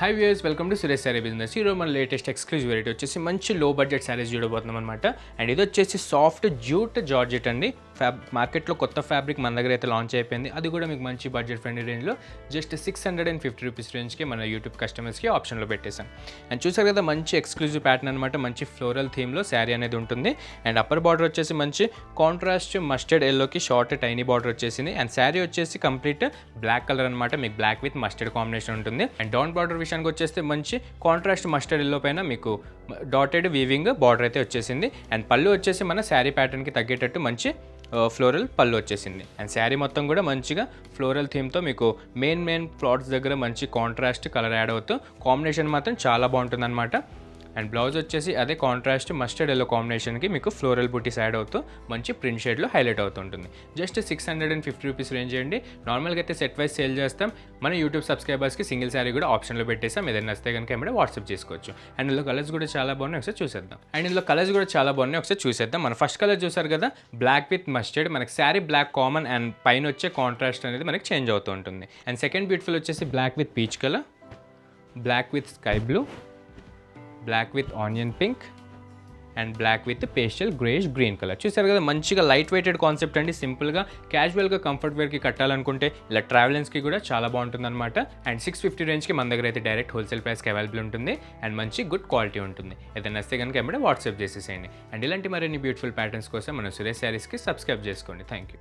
High viewers, welcome to Suresh sorry business. ఈరోజు మన latest exclusive variety వచ్చేసి మంచి లో బడ్జెట్ శారీస్ చూడబోతున్నాం అనమాట. అండ్ ఇది వచ్చేసి సాఫ్ట్ జూట్ జార్జెట్ అండి. మార్కెట్లో కొత్త ఫ్యాబ్రిక్ మన దగ్గర అయితే లాంచ్ అయిపోయింది. అది కూడా మీకు మంచి బడ్జెట్ ఫ్రెండ్లీ రేంజ్లో జస్ట్ 650 రూపీస్ రేంజ్కి మన యూట్యూబ్ కస్టమర్స్కి ఆప్షన్లో పెట్టేసాం. అండ్ చూసారు కదా, మంచి ఎక్స్క్లూజివ్ ప్యాటర్న్ అనమాట. మంచి ఫ్లోరల్ థీమ్లో శారీ అనేది ఉంటుంది. అండ్ అప్పర్ బార్డర్ వచ్చేసి మంచి కాంట్రాస్ట్ మస్టర్డ్ ఎల్లోకి షార్ట్ టైనీ బార్డర్ వచ్చేసింది. అండ్ శారీ వచ్చేసి కంప్లీట్ బ్లాక్ కలర్ అనమాట. మీకు బ్లాక్ విత్ మస్టర్డ్ కాంబినేషన్ ఉంటుంది. అండ్ డౌన్ బార్డర్ విషయానికి వచ్చేస్తే మంచి కాంట్రాస్ట్ మస్టర్డ్ ఎల్లో పైన మీకు డాటెడ్ వీవింగ్ బార్డర్ అయితే వచ్చేసింది. అండ్ పళ్ళు వచ్చేసి మన శారీ ప్యాటర్న్కి తగ్గేటట్టు మంచి ఫ్లోరల్ పళ్ళు వచ్చేసింది. అండ్ శారీ మొత్తం కూడా మంచిగా ఫ్లోరల్ థీమ్తో మీకు మెయిన్ ప్లాట్స్ దగ్గర మంచి కాంట్రాస్ట్ కలర్ యాడ్ అవుతూ కాంబినేషన్ మాత్రం చాలా బాగుంటుంది అనమాట. అండ్ బ్లౌజ్ వచ్చేసి అదే కాంట్రాస్ట్ మస్టర్డ్ ఎల్లో కాంబినేషన్కి మీకు ఫ్లోరల్ బుటీస్ యాడ్ అవుతూ మంచి ప్రింట్ షేడ్లో హైలైట్ అవుతుంటుంది. జస్ట్ 650 రూపీస్ రేంజ్ చేయండి. నార్మల్గా అయితే సెట్ వైజ్ సేల్ చేస్తాం. మన యూట్యూబ్ సబ్స్క్రైబర్స్కి సింగిల్ శారీ కూడా ఆప్షన్లో పెట్టేస్తాం. ఏదైనా వస్తే కనుక ఏమైనా వాట్సాప్ చేసుకోవచ్చు. అండ్ ఇందులో కలర్స్ కూడా చాలా బాగున్నాయి, ఒకసారి చూసేద్దాం. మన ఫస్ట్ కలర్ చూసారు కదా, బ్లాక్ విత్ మస్టర్డ్. మనకి శారీ బ్లాక్ కామన్ అండ్ పైన వచ్చే కాంట్రాస్ట్ అనేది మనకి చేంజ్ అవుతూ ఉంటుంది. అండ్ సెకండ్ బ్యూటిఫుల్ వచ్చేసి black with peach colour, black with sky blue, black with onion pink and black with pastel greyish green colour. చూసారు కదా, మంచిగా లైట్ వెయిటెడ్ కాన్సెప్ట్ అండి. సింపుల్గా క్యాజువల్గా కంఫర్ట్ వేర్కి కట్టాలనుకుంటే ఇలా ట్రావెలెన్స్కి కూడా చాలా బాగుంటుంది అనమాట. అండ్ 650 రేంజ్కి మన దగ్గర అయితే డైరెక్ట్ హోల్సేల్ ప్రైస్కి అవైలబుల్ ఉంటుంది. అండ్ మంచి గుడ్ క్వాలిటీ ఉంటుంది. ఏదైనా వస్తే కనుక ఏమైనా వాట్సాప్ చేసేసేయండి. అండ్ ఇలాంటి మరిన్ని బ్యూటిఫుల్ ప్యాటర్న్స్ కోసం మన సురేష్ శారీస్కి సబ్స్క్రైబ్ చేసుకోండి. Thank you.